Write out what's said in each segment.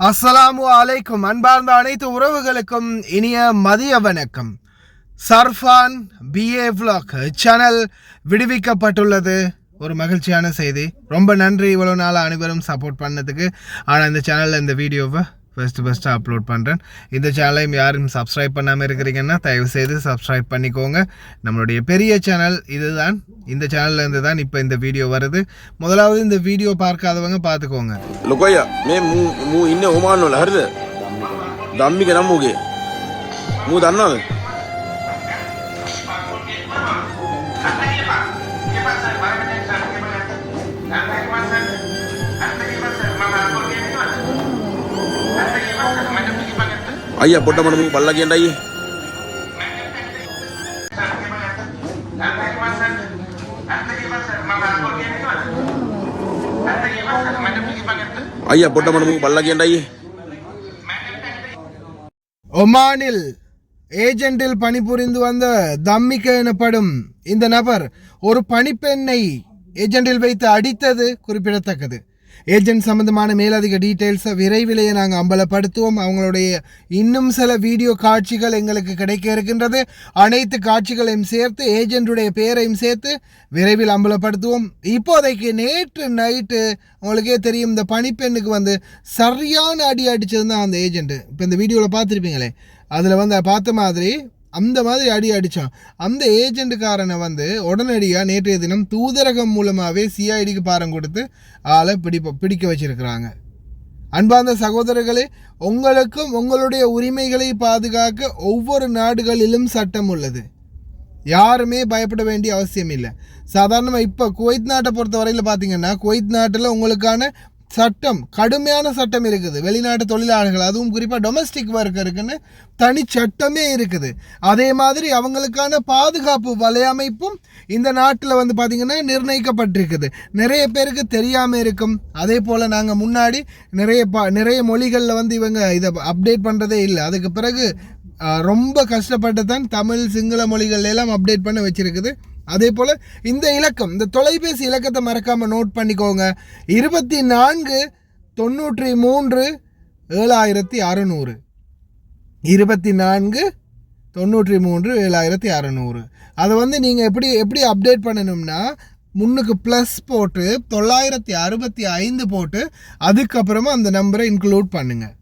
அஸ்ஸலாமு அலைக்கும். அன்பார்ந்த அனைத்து உறவுகளுக்கும் இனிய மதிய வணக்கம். சர்ஃபான் பிஏ விலாக் சேனல் விடுவிக்கப்பட்டுள்ளது. ஒரு மகிழ்ச்சியான செய்தி. ரொம்ப நன்றி இவ்வளோ நாள் அனைவரும் சப்போர்ட் பண்ணதுக்கு. ஆனால் இந்த சேனலில் இந்த வீடியோவை ஃபஸ்ட்டு அப்லோட் பண்ணுறேன். இந்த சேனலையும் யாரும் சப்ஸ்கிரைப் பண்ணாமல் இருக்கிறீங்கன்னா தயவுசெய்து சப்ஸ்கிரைப் பண்ணிக்கோங்க. நம்மளுடைய பெரிய சேனல் இதுதான். இந்த சேனல்லேருந்து தான் இப்போ இந்த வீடியோ வருது. முதலாவது இந்த வீடியோ பார்க்காதவங்க பார்த்துக்கோங்க. ලොකය මේ මූ ඉන්න ඔමාන් වල හරිද? ධම්මික නම් මූගේ. මූ දන්නවද? අයියා පොඩ්ඩ මට මූ බල්ලා කියන්න අයියේ. ஐயா பொட்ட மனமு பல்லகியண்டாயி. ஒமானில் ஏஜென்டில் பணிபுரிந்து வந்த தம்மிக எனப்படும் இந்த நபர் ஒரு பணிப்பெண்ணை ஏஜென்டில் வைத்து அடித்தது குறிப்பிடத்தக்கது. ஏஜென்ட் சம்பந்தமான மேலதிக டீட்டெயில்ஸை விரைவிலேயே நாங்கள் அம்பலப்படுத்துவோம். அவங்களுடைய இன்னும் சில வீடியோ காட்சிகள் எங்களுக்கு கிடைக்க இருக்கின்றது. அனைத்து காட்சிகளையும் சேர்த்து ஏஜென்ட்டுடைய பெயரையும் சேர்த்து விரைவில் அம்பலப்படுத்துவோம். இப்போதைக்கு நேற்று நைட்டு உங்களுக்கே தெரியும், இந்த பணிப்பெண்ணுக்கு சரியான அடி அடித்தது தான் அந்த ஏஜென்ட்டு. இப்போ இந்த வீடியோவில் பார்த்துருப்பீங்களே, அதில் பார்த்த மாதிரி அந்த மாதிரி அடி அடித்தான். அந்த ஏஜென்ட்டுக்காரனை உடனடியாக நேற்றைய தினம் தூதரகம் மூலமாகவே சிஐடிக்கு பாரம் கொடுத்து ஆளை பிடிக்க வச்சிருக்கிறாங்க. அன்பார்ந்த சகோதரர்களே, உங்களுக்கும் உங்களுடைய உரிமைகளை பாதுகாக்க ஒவ்வொரு நாடுகளிலும் சட்டம் உள்ளது. யாருமே பயப்பட வேண்டிய அவசியம் இல்லை. சாதாரணமாக இப்போ குவைத் நாட்டை பொறுத்த வரையில் பார்த்தீங்கன்னா, குவைத் நாட்டில் உங்களுக்கான சட்டம், கடுமையான சட்டம் இருக்குது. வெளிநாட்டு தொழிலாளர்கள், அதுவும் குறிப்பாக டொமஸ்டிக் ஒர்க்கருக்குன்னு தனி சட்டமே இருக்குது. அதே மாதிரி அவங்களுக்கான பாதுகாப்பு வலையமைப்பும் இந்த நாட்டில் பார்த்திங்கன்னா நிர்ணயிக்கப்பட்டிருக்குது. நிறைய பேருக்கு தெரியாமல் இருக்கும். அதே போல் நாங்கள் முன்னாடி நிறைய மொழிகளில் இவங்க இதை அப்டேட் பண்ணுறதே இல்லை. அதுக்கு பிறகு ரொம்ப கஷ்டப்பட்டு தான் தமிழ் சிங்கள மொழிகள் எல்லாம் அப்டேட் பண்ண வச்சுருக்குது. அதே போல் இந்த இலக்கம், இந்த தொலைபேசி இலக்கத்தை மறக்காமல் நோட் பண்ணிக்கோங்க. 24 93 7600 24 93 7600. அதை நீங்கள் எப்படி அப்டேட் பண்ணணும்னா, முன்னுக்கு ப்ளஸ் போட்டு 965 போட்டு அதுக்கப்புறமா அந்த நம்பரை இன்க்ளூட் பண்ணுங்கள்.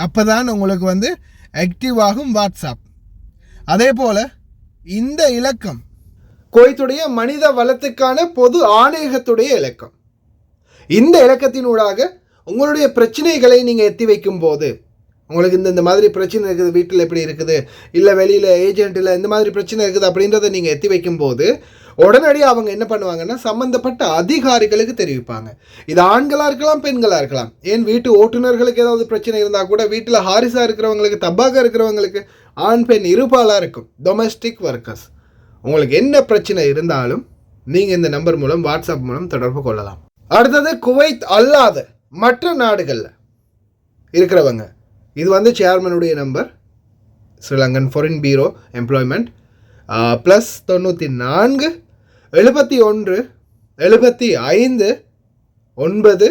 அப்போ தான் உங்களுக்கு ஆக்டிவ் ஆகும் வாட்ஸ்அப். அதே போல் இந்த இலக்கம் குவைத்துடைய மனித வளத்துக்கான பொது ஆணையகத்துடைய இலக்கம். இந்த இலக்கத்தினூடாக உங்களுடைய பிரச்சனைகளை நீங்கள் எத்தி வைக்கும் போது, உங்களுக்கு இந்த மாதிரி பிரச்சனை இருக்குது, வீட்டில் எப்படி இருக்குது, இல்லை வெளியில் ஏஜென்ட்டில் இந்த மாதிரி பிரச்சனை இருக்குது அப்படின்றத நீங்கள் எத்தி வைக்கும்போது உடனடியாக அவங்க என்ன பண்ணுவாங்கன்னா, சம்மந்தப்பட்ட அதிகாரிகளுக்கு தெரிவிப்பாங்க. இது ஆண்களாக இருக்கலாம், பெண்களாக இருக்கலாம். ஏன் வீட்டு ஓட்டுநர்களுக்கு ஏதாவது பிரச்சனை இருந்தால் கூட, வீட்டில் ஹாரிஸாக இருக்கிறவங்களுக்கு, தப்பாக இருக்கிறவங்களுக்கு, ஆண் பெண் இருபாலாக இருக்கும், டொமஸ்டிக் ஒர்க்கர்ஸ், உங்களுக்கு என்ன பிரச்சனை இருந்தாலும் நீங்கள் இந்த நம்பர் மூலம், வாட்ஸ்அப் மூலம் தொடர்பு கொள்ளலாம். அடுத்தது குவைத் அல்லாத மற்ற நாடுகளில் இருக்கிறவங்க, இது சேர்மனுடைய number, Sri Lankan foreign bureau employment, plus 94 71 75 9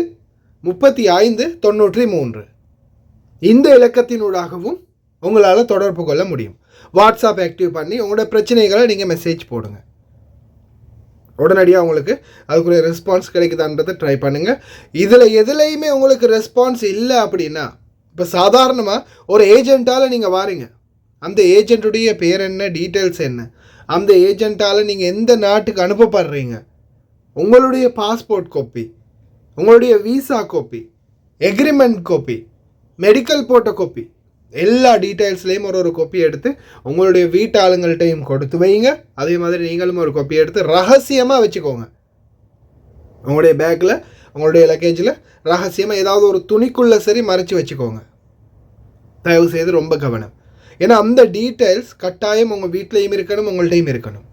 35 93. இந்த இலக்கத்தினூடாகவும் உங்களால் தொடர்பு கொள்ள முடியும். வாட்ஸ்அப் ஆக்டிவ் பண்ணி உங்களோட பிரச்சனைகளை நீங்கள் மெசேஜ் போடுங்க. உடனடியாக உங்களுக்கு அதுக்குரிய ரெஸ்பான்ஸ் கிடைக்குதான்றதை ட்ரை பண்ணுங்கள். இதில் எதுலேயுமே உங்களுக்கு ரெஸ்பான்ஸ் இல்லை அப்படின்னா, இப்போ சாதாரணமாக ஒரு ஏஜென்ட்டால் நீங்கள் வாரீங்க, அந்த ஏஜென்ட்டுடைய பேர் என்ன, டீட்டெயில்ஸ் என்ன, அந்த ஏஜென்ட்டால் நீங்கள் எந்த நாட்டுக்கு அனுப்பப்படுறீங்க, உங்களுடைய பாஸ்போர்ட் காப்பி, உங்களுடைய visa copy, agreement copy, medical photo copy, எல்லா டீட்டெயில்ஸ்லேயும் ஒரு காப்பி எடுத்து உங்களுடைய வீட்டு ஆளுங்கள்கிட்டையும் கொடுத்து வைங்க. அதே மாதிரி நீங்களும் ஒரு காப்பி எடுத்து ரகசியமாக வச்சுக்கோங்க. உங்களுடைய பேக்கில், உங்களுடைய லக்கேஜில் ரகசியமாக ஏதாவது ஒரு துணிக்குள்ளே சரி மறைச்சி வச்சுக்கோங்க. தயவு செய்து ரொம்ப கவனம். ஏன்னா அந்த டீட்டெயில்ஸ் கட்டாயம் உங்கள் வீட்லேயும் இருக்கணும், உங்கள்கிட்டையும் இருக்கணும்.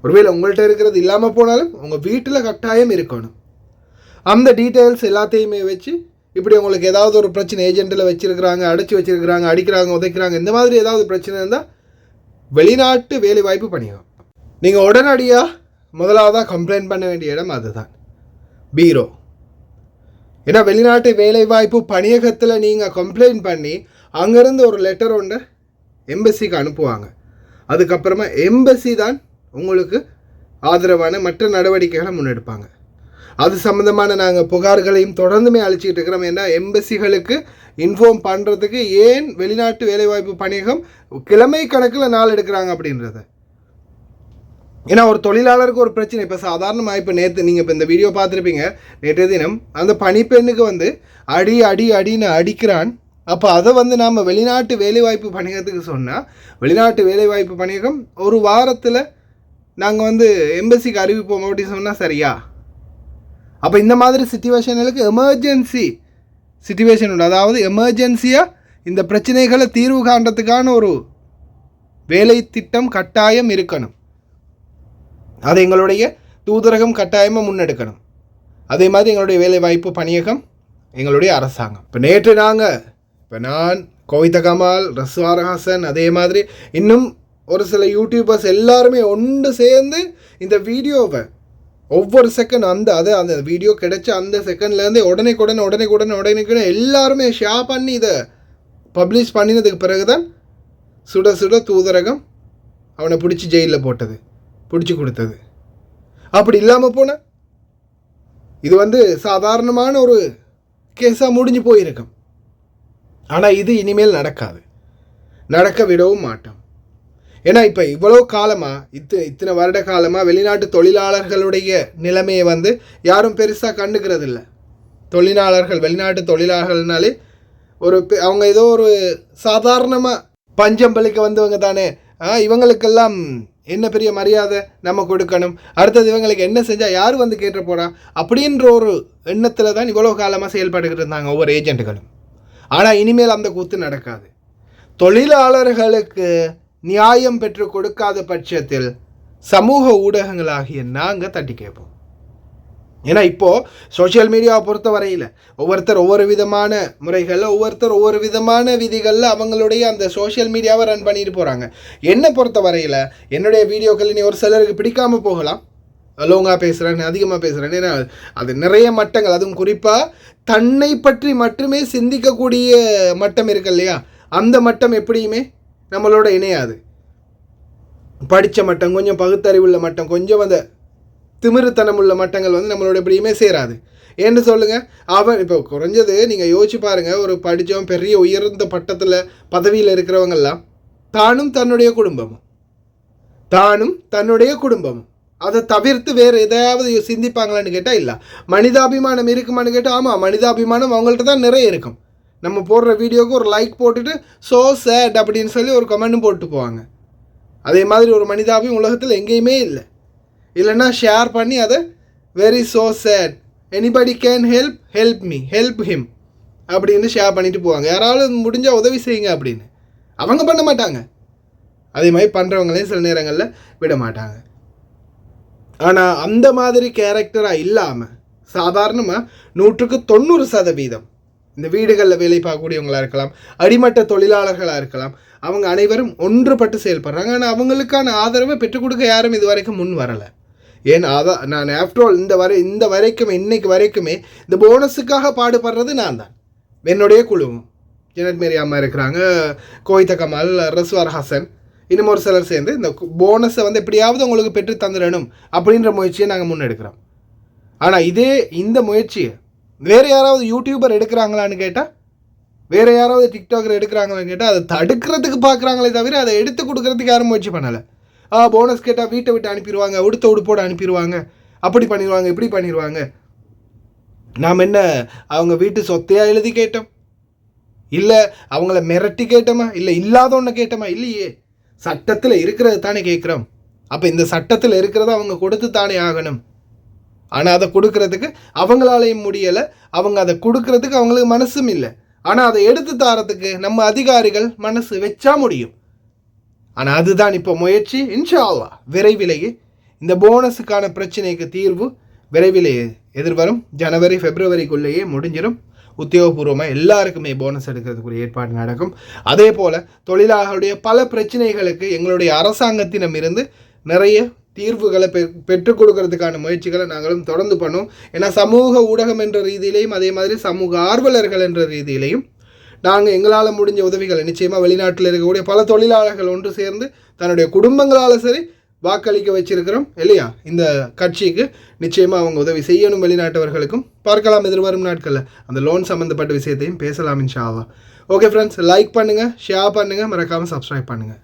ஒருவேளை உங்கள்கிட்ட இருக்கிறது இல்லாமல் போனாலும் உங்கள் வீட்டில் கட்டாயம் இருக்கணும். அந்த டீட்டெயில்ஸ் எல்லாத்தையுமே வச்சு, இப்படி உங்களுக்கு ஏதாவது ஒரு பிரச்சனை ஏஜென்ட்டில் வச்சுருக்கிறாங்க, அடைச்சி வச்சுருக்கிறாங்க, அடிக்கிறாங்க, உதைக்கிறாங்க, இந்த மாதிரி ஏதாவது பிரச்சனை இருந்தால் வெளிநாட்டு வேலை வாய்ப்பு பண்ணிடும். நீங்கள் உடனடியாக முதலாவதாக கம்ப்ளைண்ட் பண்ண வேண்டிய இடம் அதுதான், பீரோ. ஏன்னா வெளிநாட்டு வேலைவாய்ப்பு பணியகத்தில் நீங்கள் கம்ப்ளைண்ட் பண்ணி அங்கேருந்து ஒரு லெட்டர் ஒன்று எம்பசிக்கு அனுப்புவாங்க. அதுக்கப்புறமா எம்பசி தான் உங்களுக்கு ஆதரவான மற்ற நடவடிக்கைகளை முன்னெடுப்பாங்க. அது சம்மந்தமான நாங்கள் புகார்களையும் தொடர்ந்துமே அழிச்சிக்கிட்டு இருக்கிறோம். ஏன்னா எம்பசிகளுக்கு இன்ஃபார்ம் பண்ணுறதுக்கு ஏன் வெளிநாட்டு வேலைவாய்ப்பு பணியகம் கிழமை கணக்கில் நாள் எடுக்கிறாங்க அப்படின்றத. ஏன்னா ஒரு தொழிலாளருக்கு ஒரு பிரச்சனை. இப்போ சாதாரணமாக இப்போ நேற்று நீங்கள் இப்போ இந்த வீடியோ பார்த்துருப்பீங்க, நேற்றைய தினம் அந்த பணிப்பெண்ணுக்கு வந்து அடின்னு அடிக்கிறான். அப்போ அதை வந்து நாம் வெளிநாட்டு வேலைவாய்ப்பு பணியகத்துக்கு சொன்னால் வெளிநாட்டு வேலைவாய்ப்பு பணியகம் ஒரு வாரத்தில் நாங்கள் வந்து எம்பசிக்கு அறிவிப்போம் அப்படின்னு சொன்னால் சரியா? அப்போ இந்த மாதிரி சிச்சுவேஷனுக்கு எமர்ஜென்சி சிச்சுவேஷன் உண்டு. அதாவது எமர்ஜென்சியாக இந்த பிரச்சனைகளை தீர்வு காண்றதுக்கான ஒரு வேலை திட்டம் கட்டாயம் இருக்கணும். அது எங்களுடைய தூதரகம் கட்டாயமாக முன்னெடுக்கணும். அதே மாதிரி எங்களுடைய வேலைவாய்ப்பு பணியகம், எங்களுடைய அரசாங்கம். இப்போ நான் கோவித்த கமால், ரஸ்வார் ஹாசன், அதே மாதிரி இன்னும் ஒரு சில யூடியூபர்ஸ் எல்லாருமே ஒன்று சேர்ந்து இந்த வீடியோவை ஒவ்வொரு செகண்ட் அந்த வீடியோ கிடைச்ச அந்த செகண்ட்லேருந்து உடனே எல்லாருமே ஷேர் பண்ணி இதை பப்ளிஷ் பண்ணினதுக்கு பிறகு தான் சுட தூதரகம் அவனை பிடிச்சி ஜெயிலில் போட்டது, பிடிச்சி கொடுத்தது. அப்படி இல்லாமல் போன இது வந்து சாதாரணமான ஒரு கேஸாக முடிஞ்சு போயிருக்கும். ஆனால் இது இனிமேல் நடக்காது, நடக்க விடவும் மாட்டோம். ஏன்னா இப்போ இவ்வளோ காலமாக இத்தனை வருட காலமாக வெளிநாட்டு தொழிலாளர்களுடைய நிலைமையை வந்து யாரும் பெருசாக கண்டுக்கிறது இல்லை. வெளிநாட்டு தொழிலாளர்கள்னாலே அவங்க ஏதோ ஒரு சாதாரணமாக பஞ்சம் பலிக்க வந்தவங்க தானே, இவங்களுக்கெல்லாம் என்ன பெரிய மரியாதை நம்ம கொடுக்கணும், அடுத்தது இவங்களுக்கு என்ன செஞ்சால் யார் வந்து கேட்டு போகிறா அப்படின்ற ஒரு எண்ணத்தில் தான் இவ்வளோ காலமாக செயல்பட்டுக்கிட்டு இருந்தாங்க ஒவ்வொரு ஏஜென்ட்டுகளும். ஆனால் இனிமேல் அந்த கூத்து நடக்காது. தொழிலாளர்களுக்கு நியாயம் பெற்று கொடுக்காத பட்சத்தில் சமூக ஊடகங்களாகிய நாங்கள் தட்டி கேட்போம். ஏன்னா இப்போது சோஷியல் மீடியாவை பொறுத்த வரையில் ஒவ்வொருத்தர் ஒவ்வொரு விதமான முறைகளில், ஒவ்வொருத்தர் ஒவ்வொரு விதமான விதிகளில் அவங்களுடைய அந்த சோஷியல் மீடியாவை ரன் பண்ணிட்டு போகிறாங்க. என்னை பொறுத்த வரையில் என்னுடைய வீடியோக்கள் நீ ஒரு சிலருக்கு பிடிக்காமல் போகலாம், லோங்காக பேசுகிறேன், அதிகமாக பேசுகிறேன். ஏன்னா அது நிறைய மட்டங்கள், அதுவும் குறிப்பாக தன்னை பற்றி மட்டுமே சிந்திக்கக்கூடிய மட்டம் இருக்கு இல்லையா, அந்த மட்டம் எப்படியுமே நம்மளோட இணையாது. படித்த மட்டம், கொஞ்சம் பகுத்தறிவுள்ள மட்டம், கொஞ்சம் அந்த திமிருத்தனம் உள்ள மட்டங்கள் வந்து நம்மளோட எப்படியுமே சேராது. ஏன்னு சொல்லுங்கள், அவன் இப்போ குறைஞ்சது நீங்கள் யோசிச்சு பாருங்கள், ஒரு படித்தவன் பெரிய உயர்ந்த பட்டத்தில் பதவியில் இருக்கிறவங்கெல்லாம் தானும் தன்னுடைய குடும்பமும் அதை தவிர்த்து வேறு எதையாவது சிந்திப்பாங்களான்னு கேட்டால் இல்லை. மனிதாபிமானம் இருக்குமான்னு கேட்டால் ஆமாம், மனிதாபிமானம் அவங்கள்ட்ட தான் நிறைய இருக்கும். நம்ம போடுற வீடியோவுக்கு ஒரு லைக் போட்டுட்டு ஸோ சேட் அப்படின்னு சொல்லி ஒரு கமெண்ட்டும் போட்டு போவாங்க. அதே மாதிரி ஒரு மனிதாபியம் உலகத்தில் எங்கேயுமே இல்லை. இல்லைன்னா ஷேர் பண்ணி அதை very so sad, anybody can help me, help him அப்படின்னு ஷேர் பண்ணிட்டு போவாங்க. யாராவது முடிஞ்சால் உதவி செய்யுங்க அப்படின்னு. அவங்க பண்ண மாட்டாங்க. அதே மாதிரி பண்ணுறவங்களையும் சில நேரங்களில் விட மாட்டாங்க. ஆனால் அந்த மாதிரி கேரக்டராக இல்லாமல் சாதாரணமாக 100% இந்த வீடுகளில் வேலை பார்க்கக்கூடியவங்களாக இருக்கலாம், அடிமட்ட தொழிலாளர்களாக இருக்கலாம், அவங்க அனைவரும் ஒன்றுபட்டு செயல்படுறாங்க. ஆனால் அவங்களுக்கான ஆதரவை பெற்றுக் கொடுக்க யாரும் இது வரைக்கும் முன் வரலை. ஏன்னா நான் ஆஃப்டர் ஆல் இன்னைக்கு வரைக்குமே இந்த போனஸுக்காக பாடுபடுறது நான் தான், என்னுடைய குழுவும். ஜெனட் மேரி அம்மா இருக்கிறாங்க, கோவித்த கமால், ரஸ்வார் ஹாசன், இன்னும் ஒரு சிலர் சேர்ந்து இந்த போனஸை வந்து எப்படியாவது உங்களுக்கு பெற்று தந்துடணும் அப்படின்ற முயற்சியை நாங்கள் முன்னெடுக்கிறோம். ஆனால் இந்த முயற்சியை வேறு யாராவது யூடியூபர் எடுக்கிறாங்களான்னு கேட்டால், வேறு யாராவது டிக்டாக்கர் எடுக்கிறாங்களான்னு கேட்டால் அதை தடுக்கிறதுக்கு பார்க்குறாங்களே தவிர அதை எடுத்து கொடுக்குறதுக்கு யாரும் முயற்சி பண்ணலை. போனஸ் கேட்டால் வீட்டை விட்டு அனுப்பிடுவாங்க, உடுப்போடு அனுப்பிடுவாங்க, அப்படி பண்ணிடுவாங்க, இப்படி பண்ணிடுவாங்க. நாம் என்ன அவங்க வீட்டு சொத்தையாக எழுதி கேட்டோம்? இல்லை அவங்கள மிரட்டி கேட்டோமா? இல்லை இல்லாதவொன்ன கேட்டோமா? இல்லையே, சட்டத்தில் இருக்கிறது தானே கேட்குறோம். அப்போ இந்த சட்டத்தில் இருக்கிறத அவங்க கொடுத்து தானே ஆகணும். ஆனால் அதை கொடுக்கறதுக்கு அவங்களாலையும் முடியலை, அவங்க அதை கொடுக்கறதுக்கு அவங்களுக்கு மனசும் இல்லை. ஆனால் அதை எடுத்து தாரத்துக்கு நம்ம அதிகாரிகள் மனசு வச்சா முடியும். ஆனால் அதுதான் இப்போ முயற்சி. இன்ஷா அல்லாஹ் விரைவிலேயே இந்த போனஸுக்கான பிரச்சனைக்கு தீர்வு விரைவிலேயே எதிர்வரும் ஜனவரி பிப்ரவரிக்குள்ளேயே முடிஞ்சிடும். உத்தியோகபூர்வமாக எல்லாருக்குமே போனஸ் எடுக்கிறதுக்குரிய ஏற்பாடு நடக்கும். அதே போல் தொழிலாளர்களுடைய பல பிரச்சனைகளுக்கு எங்களுடைய அரசாங்கத்திடம் இருந்து நிறைய தீர்வுகளை பெற்றுக் கொடுக்கறதுக்கான முயற்சிகளை நாங்களும் தொடர்ந்து பண்ணோம். ஏன்னா சமூக ஊடகம் என்ற ரீதியிலையும் அதே மாதிரி சமூக ஆர்வலர்கள் என்ற ரீதியிலையும் நாங்கள் எங்களால் முடிஞ்ச உதவிகளை நிச்சயமாக வெளிநாட்டில் இருக்கக்கூடிய பல தொழிலாளர்கள் ஒன்று சேர்ந்து தன்னுடைய குடும்பங்களால் சரி வாக்களிக்க வச்சிருக்கிறோம் இல்லையா. இந்த கட்சிக்கு நிச்சயமாக அவங்க உதவி செய்யணும் வெளிநாட்டவர்களுக்கும். பார்க்கலாம் எதிர்வரும் நாட்களில் அந்த லோன் சம்மந்தப்பட்ட விஷயத்தையும் பேசலாம் இன்ஷா அல்லாஹ். ஓகே ஃப்ரெண்ட்ஸ், லைக் பண்ணுங்கள், ஷேர் பண்ணுங்கள், மறக்காமல் சப்ஸ்கிரைப் பண்ணுங்கள்.